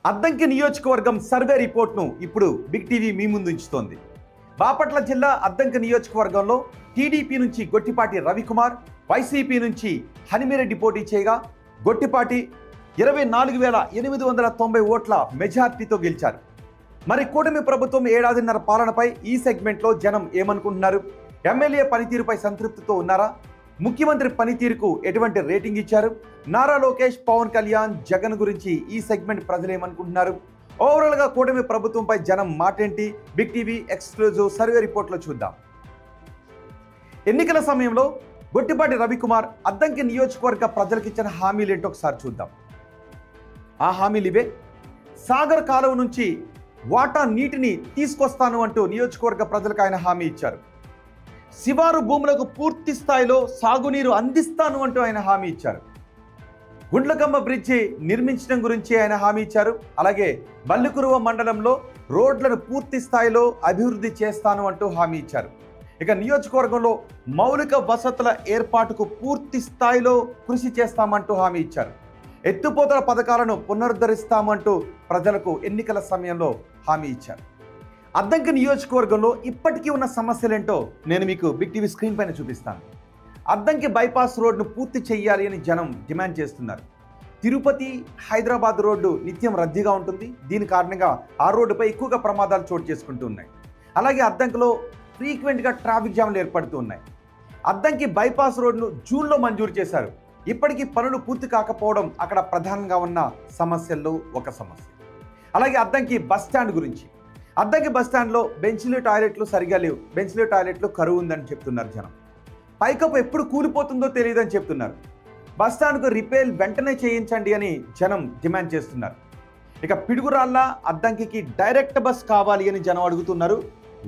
అద్దంకి నియోజకవర్గం సర్వే రిపోర్ట్ను ఇప్పుడు big TV మీ ముందు ఉంచుతోంది. బాపట్ల జిల్లా అద్దంకి నియోజకవర్గంలో టీడీపీ నుంచి గొట్టిపాటి రవికుమార్, వైసీపీ నుంచి హనిమిరెడ్డి పోటీ చేయగా గొట్టిపాటి 24,890 ఓట్ల మెజార్టీతో గెలిచారు. మరి కూటమి ప్రభుత్వం ఏడాదిన్నర పాలనపై ఈ సెగ్మెంట్లో జనం ఏమనుకుంటున్నారు? ఎమ్మెల్యే పనితీరుపై సంతృప్తితో ఉన్నారా? ముఖ్యమంత్రి పనితీరుకు ఎటువంటి రేటింగ్ ఇచ్చారు? నారా లోకేష్, పవన్ కళ్యాణ్, జగన్ గురించి ఈ సెగ్మెంట్ ప్రజలు ఏమనుకుంటున్నారు? ఓవరాల్గా కూటమి ప్రభుత్వంపై జనం మాటేంటి? బిగ్ టీవీ ఎక్స్క్లూజివ్ సర్వే రిపోర్ట్లో చూద్దాం. ఎన్నికల సమయంలో గొట్టిపాటి రవికుమార్ అద్దంకి నియోజకవర్గ ప్రజలకు ఇచ్చిన హామీలు ఏంటో ఒకసారి చూద్దాం. ఆ హామీలు ఇవే. సాగర్ కాలువ నుంచి వాటా నీటిని తీసుకొస్తాను అంటూ నియోజకవర్గ ప్రజలకు ఆయన హామీ ఇచ్చారు. శివారు భూములకు పూర్తి స్థాయిలో సాగునీరు అందిస్తాను అంటూ ఆయన హామీ ఇచ్చారు. గుండ్లకమ్మ బ్రిడ్జి నిర్మించడం గురించి ఆయన హామీ ఇచ్చారు. అలాగే బల్లికురువ మండలంలో రోడ్లను పూర్తి స్థాయిలో అభివృద్ధి చేస్తాను అంటూ హామీ ఇచ్చారు. ఇక నియోజకవర్గంలో మౌలిక వసతుల ఏర్పాటుకు పూర్తి స్థాయిలో కృషి చేస్తామంటూ హామీ ఇచ్చారు. ఎత్తిపోతల పథకాలను పునరుద్ధరిస్తామంటూ ప్రజలకు ఎన్నికల సమయంలో హామీ ఇచ్చారు. అద్దంకి నియోజకవర్గంలో ఇప్పటికీ ఉన్న సమస్యలేంటో నేను మీకు బిగ్ టీవీ స్క్రీన్ పైన చూపిస్తాను. అద్దంకి బైపాస్ రోడ్ను పూర్తి చేయాలి అని జనం డిమాండ్ చేస్తున్నారు. తిరుపతి, హైదరాబాద్ రోడ్డు నిత్యం రద్దీగా ఉంటుంది. దీని కారణంగా ఆ రోడ్డుపై ఎక్కువగా ప్రమాదాలు చోటు చేసుకుంటూ ఉన్నాయి. అలాగే అద్దంకిలో ఫ్రీక్వెంట్గా ట్రాఫిక్ జామ్లు ఏర్పడుతూ ఉన్నాయి. అద్దంకి బైపాస్ రోడ్ను జూన్లో మంజూరు చేశారు. ఇప్పటికీ పనులు పూర్తి కాకపోవడం అక్కడ ప్రధానంగా ఉన్న సమస్యల్లో ఒక సమస్య. అలాగే అద్దంకి బస్ స్టాండ్ గురించి, అద్దంకి బస్ స్టాండ్లో బెంచ్లు, టాయిలెట్లు సరిగా లేవు. బెంచ్లు, టాయిలెట్లు కరువు ఉందని చెప్తున్నారు జనం. పైకప్పు ఎప్పుడు కూలిపోతుందో తెలియదని చెప్తున్నారు. బస్ స్టాండ్కు రిపేర్ వెంటనే చేయించండి అని జనం డిమాండ్ చేస్తున్నారు. ఇక పిడుగురాళ్ళ అద్దంకి డైరెక్ట్ బస్ కావాలి అని జనం అడుగుతున్నారు.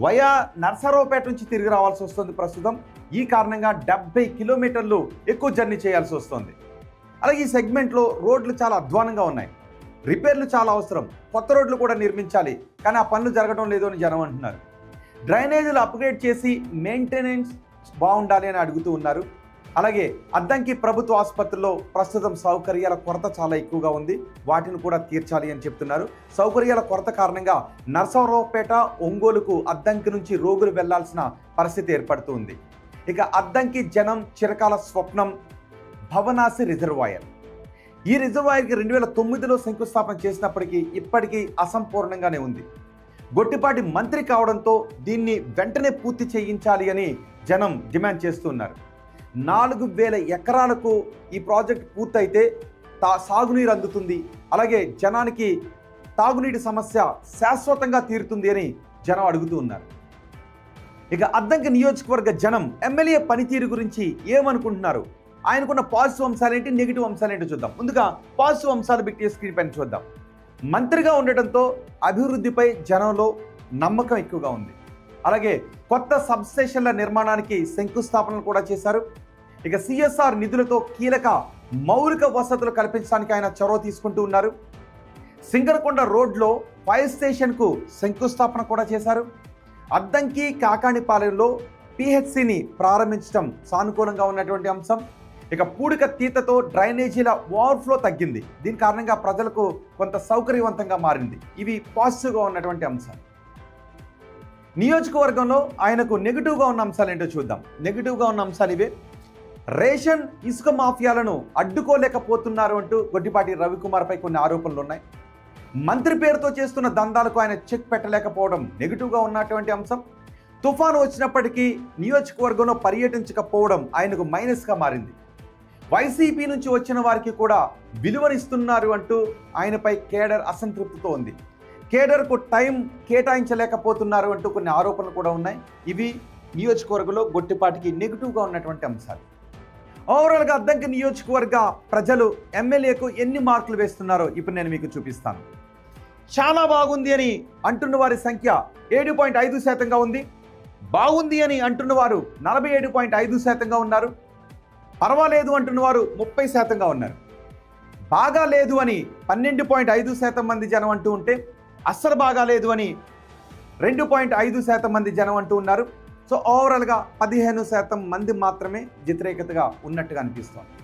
వయా నర్సరావుపేట నుంచి తిరిగి రావాల్సి వస్తుంది ప్రస్తుతం. ఈ కారణంగా 70 కిలోమీటర్లు ఎక్కువ జర్నీ చేయాల్సి వస్తుంది. అలాగే ఈ సెగ్మెంట్లో రోడ్లు చాలా అధ్వానంగా ఉన్నాయి. రిపేర్లు చాలా అవసరం. కొత్త రోడ్లు కూడా నిర్మించాలి, కానీ ఆ పనులు జరగడం లేదు అని జనం అంటున్నారు. డ్రైనేజీలు అప్గ్రేడ్ చేసి మెయింటెనెన్స్ బాగుండాలి అని అడుగుతూ ఉన్నారు. అలాగే అద్దంకి ప్రభుత్వ ఆసుపత్రిలో ప్రస్తుతం సౌకర్యాల కొరత చాలా ఎక్కువగా ఉంది. వాటిని కూడా తీర్చాలి అని చెప్తున్నారు. సౌకర్యాల కొరత కారణంగా నర్సరావుపేట, ఒంగోలుకు అద్దంకి నుంచి రోగులు వెళ్లాల్సిన పరిస్థితి ఏర్పడుతూ ఉంది. ఇక అద్దంకి జనం చిరకాల స్వప్నం భవనాసి రిజర్వాయర్. ఈ రిజర్వాయర్కి 2009లో శంకుస్థాపన చేసినప్పటికీ ఇప్పటికీ అసంపూర్ణంగానే ఉంది. గొట్టిపాటి మంత్రి కావడంతో దీన్ని వెంటనే పూర్తి చేయించాలి అని జనం డిమాండ్ చేస్తున్నారు. 4,000 ఎకరాలకు ఈ ప్రాజెక్ట్ పూర్తయితే సాగునీరు అందుతుంది. అలాగే జనానికి తాగునీటి సమస్య శాశ్వతంగా తీరుతుంది అని జనం అడుగుతూ ఉన్నారు. ఇక అద్దంకి నియోజకవర్గ జనం ఎమ్మెల్యే పనితీరు గురించి ఏమనుకుంటున్నారు? ఆయనకున్న పాజిటివ్ అంశాలేంటి, నెగిటివ్ అంశాలేంటో చూద్దాం. ముందుగా పాజిటివ్ అంశాలు బిగ్ టీవీ స్క్రీన్ పైన చూద్దాం. మంత్రిగా ఉండటంతో అభివృద్ధిపై జనంలో నమ్మకం ఎక్కువగా ఉంది. అలాగే కొత్త సబ్స్టేషన్ల నిర్మాణానికి శంకుస్థాపనలు కూడా చేశారు. ఇక సిఎస్ఆర్ నిధులతో కీలక మౌలిక వసతులు కల్పించడానికి ఆయన చొరవ తీసుకుంటూ ఉన్నారు. సింగరకొండ రోడ్లో ఫైర్ స్టేషన్కు శంకుస్థాపన కూడా చేశారు. అద్దంకి కాకాణిపాలెంలో పిహెచ్సిని ప్రారంభించడం సానుకూలంగా ఉన్నటువంటి అంశం. ఇక పూడిక తీతతో డ్రైనేజీల ఓవర్ఫ్లో తగ్గింది. దీని కారణంగా ప్రజలకు కొంత సౌకర్యవంతంగా మారింది. ఇవి పాజిటివ్గా ఉన్నటువంటి అంశాలు. నియోజకవర్గంలో ఆయనకు నెగిటివ్గా ఉన్న అంశాలు ఏంటో చూద్దాం. నెగిటివ్గా ఉన్న అంశాలు ఇవే. రేషన్, ఇసుక మాఫియాలను అడ్డుకోలేకపోతున్నారు అంటూ గొట్టిపాటి రవికుమార్పై కొన్ని ఆరోపణలు ఉన్నాయి. మంత్రి పేరుతో చేస్తున్న దందాలకు ఆయన చెక్ పెట్టలేకపోవడం నెగిటివ్గా ఉన్నటువంటి అంశం. తుఫాను వచ్చినప్పటికీ నియోజకవర్గంలో పర్యటించకపోవడం ఆయనకు మైనస్గా మారింది. వైసీపీ నుంచి వచ్చిన వారికి కూడా విలువనిస్తున్నారు అంటూ ఆయనపై కేడర్ అసంతృప్తితో ఉంది. కేడర్కు టైం కేటాయించలేకపోతున్నారు అంటూ కొన్ని ఆరోపణలు కూడా ఉన్నాయి. ఇవి నియోజకవర్గంలో గొట్టిపాటికి నెగిటివ్గా ఉన్నటువంటి అంశాలు. ఓవరాల్గా అద్దంకి నియోజకవర్గ ప్రజలు ఎమ్మెల్యేకు ఎన్ని మార్కులు వేస్తున్నారో ఇప్పుడు నేను మీకు చూపిస్తాను. చాలా బాగుంది అని అంటున్న వారి సంఖ్య 7.5%గా ఉంది. బాగుంది అని అంటున్న వారు 47.5%గా ఉన్నారు. పర్వాలేదు అంటున్న వారు 30%గా ఉన్నారు. బాగా లేదు అని 12.5% మంది జనం అంటూ ఉంటే, అస్సలు బాగాలేదు అని 2.5% మంది జనం అంటూ ఉన్నారు. సో ఓవరాల్గా 15% మంది మాత్రమే వ్యతిరేకతగా ఉన్నట్టుగా అనిపిస్తోంది.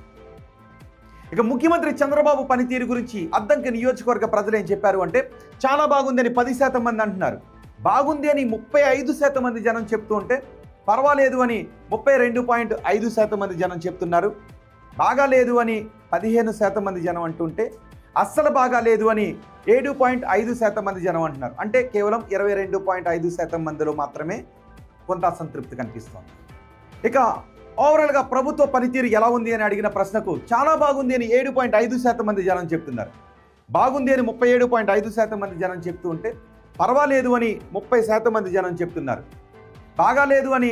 ఇక ముఖ్యమంత్రి చంద్రబాబు పనితీరు గురించి అద్దంకి నియోజకవర్గ ప్రజలు ఏం చెప్పారు అంటే చాలా బాగుందని 10% మంది అంటున్నారు. బాగుంది అని 35% మంది జనం చెప్తూ ఉంటే పర్వాలేదు అని 32.5% మంది జనం చెప్తున్నారు. బాగాలేదు అని 15% మంది జనం అంటుంటే అస్సలు బాగాలేదు అని 7.5% మంది జనం అంటున్నారు. అంటే కేవలం 22.5% మందిలో మాత్రమే కొంత అసంతృప్తి కనిపిస్తోంది. ఇక ఓవరాల్గా ప్రభుత్వ పనితీరు ఎలా ఉంది అని అడిగిన ప్రశ్నకు చాలా బాగుంది అని 7.5% మంది జనం చెప్తున్నారు. బాగుంది అని 37.5% మంది జనం చెప్తూ ఉంటే పర్వాలేదు అని 30% మంది జనం చెప్తున్నారు. బాగాలేదు అని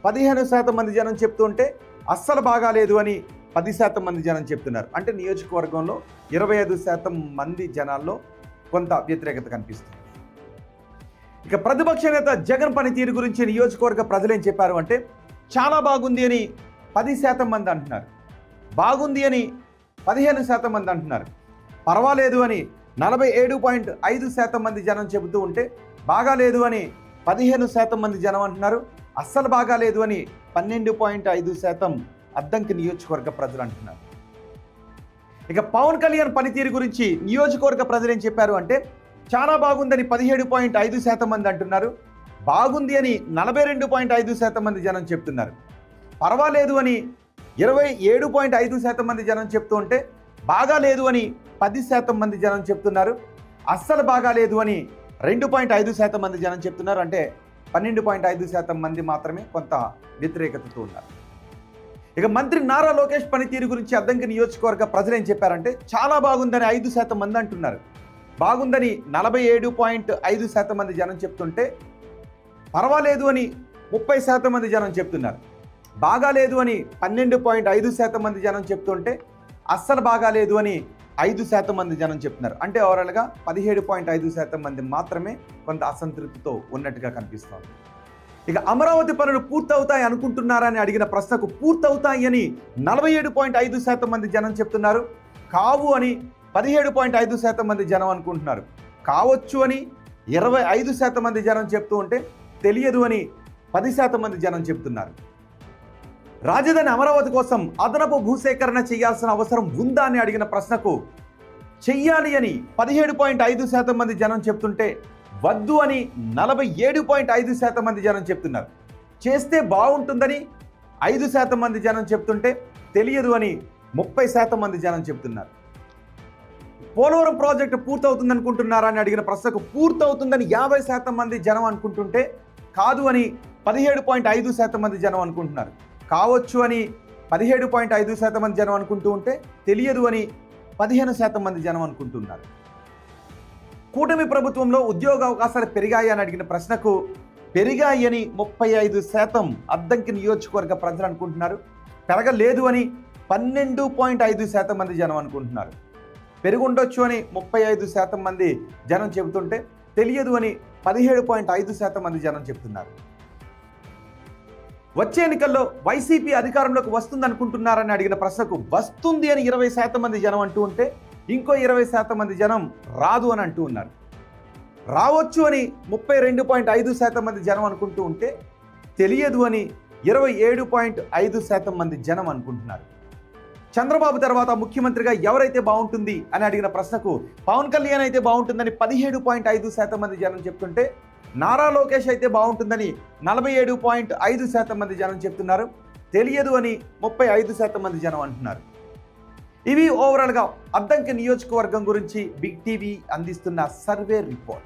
15% మంది జనం చెప్తూ ఉంటే అస్సలు బాగాలేదు అని 10% మంది జనం చెప్తున్నారు. అంటే నియోజకవర్గంలో 25% మంది జనాల్లో కొంత వ్యతిరేకత కనిపిస్తుంది. ఇక ప్రతిపక్ష నేత జగన్ పనితీరు గురించి నియోజకవర్గ ప్రజలు ఏం చెప్పారు అంటే చాలా బాగుంది అని 10% మంది అంటున్నారు. బాగుంది అని 15% మంది అంటున్నారు. పర్వాలేదు అని 47.5% మంది జనం చెబుతూ ఉంటే బాగాలేదు అని 15% మంది జనం అంటున్నారు. అస్సలు బాగాలేదు అని 12.5% అద్దంకి నియోజకవర్గ ప్రజలు అంటున్నారు. ఇక పవన్ కళ్యాణ్ పనితీరు గురించి నియోజకవర్గ ప్రజలు ఏం చెప్పారు అంటే చాలా బాగుందని 17.5% మంది అంటున్నారు. బాగుంది అని 42.5% మంది జనం చెప్తున్నారు. పర్వాలేదు అని 27.5% మంది జనం చెప్తూ ఉంటే బాగాలేదు అని 10% మంది జనం చెప్తున్నారు. అస్సలు బాగాలేదు అని 2.5% మంది జనం చెప్తున్నారు. అంటే 12.5% మంది మాత్రమే కొంత వ్యతిరేకతతో ఉన్నారు. ఇక మంత్రి నారా లోకేష్ పనితీరు గురించి అద్దంకి నియోజకవర్గ ప్రజలు ఏం చెప్పారంటే చాలా బాగుందని 5% మంది అంటున్నారు. బాగుందని 47.5% మంది జనం చెప్తుంటే పర్వాలేదు అని 30% మంది జనం చెప్తున్నారు. బాగాలేదు అని 12.5% మంది జనం చెప్తుంటే అస్సలు బాగాలేదు అని 5% మంది జనం చెప్తున్నారు. అంటే ఓవరాల్గా 17.5% మంది మాత్రమే కొంత అసంతృప్తితో ఉన్నట్టుగా కనిపిస్తోంది. ఇక అమరావతి పనులు పూర్తవుతాయి అనుకుంటున్నారని అడిగిన ప్రశ్నకు పూర్తవుతాయి అని 47.5% మంది జనం చెప్తున్నారు. కావు అని 17.5% మంది జనం అనుకుంటున్నారు. కావచ్చు అని 25% మంది జనం చెప్తూ ఉంటే తెలియదు అని 10% మంది జనం చెప్తున్నారు. రాజధాని అమరావతి కోసం అదనపు భూసేకరణ చేయాల్సిన అవసరం ఉందా అని అడిగిన ప్రశ్నకు చెయ్యాలి అని 17.5% మంది జనం చెప్తుంటే వద్దు అని 47.5% మంది జనం చెప్తున్నారు. చేస్తే బాగుంటుందని 5% మంది జనం చెప్తుంటే తెలియదు అని 30% మంది జనం చెప్తున్నారు. పోలవరం ప్రాజెక్టు పూర్తవుతుంది అనుకుంటున్నారా అని అడిగిన ప్రశ్నకు పూర్తవుతుందని 50% మంది జనం అనుకుంటుంటే కాదు అని 17.5% మంది జనం అనుకుంటున్నారు. కావచ్చు అని 17.5% మంది జనం అనుకుంటూ ఉంటే తెలియదు అని 15% మంది జనం అనుకుంటున్నారు. కూటమి ప్రభుత్వంలో ఉద్యోగ అవకాశాలు పెరిగాయి అని అడిగిన ప్రశ్నకు పెరిగాయి అని 35% అద్దంకి నియోజకవర్గ ప్రజలు అనుకుంటున్నారు. పెరగలేదు అని 12.5% మంది జనం అనుకుంటున్నారు. పెరుగుండొచ్చు అని 35% మంది జనం చెబుతుంటే తెలియదు అని 17.5% మంది జనం చెప్తున్నారు. వచ్చే ఎన్నికల్లో వైసీపీ అధికారంలోకి వస్తుంది అనుకుంటున్నారని అడిగిన ప్రశ్నకు వస్తుంది అని 20% మంది జనం అంటూ ఉంటే ఇంకో 20% మంది జనం రాదు అని అంటూ ఉన్నారు. రావచ్చు అని 32.5% మంది జనం అనుకుంటూ ఉంటే తెలియదు అని 27.5% మంది జనం అనుకుంటున్నారు. చంద్రబాబు తర్వాత ముఖ్యమంత్రిగా ఎవరైతే బాగుంటుంది అని అడిగిన ప్రశ్నకు పవన్ కళ్యాణ్ అయితే బాగుంటుందని 17.5% మంది జనం చెప్తుంటే నారా లోకేష్ అయితే బాగుంటుందని 47.5% మంది జనం చెప్తున్నారు. తెలియదు అని 35% మంది జనం అంటున్నారు. ఇవి ఓవరాల్గా అద్దంకి నియోజకవర్గం గురించి బిగ్ టీవీ అందిస్తున్న సర్వే రిపోర్ట్.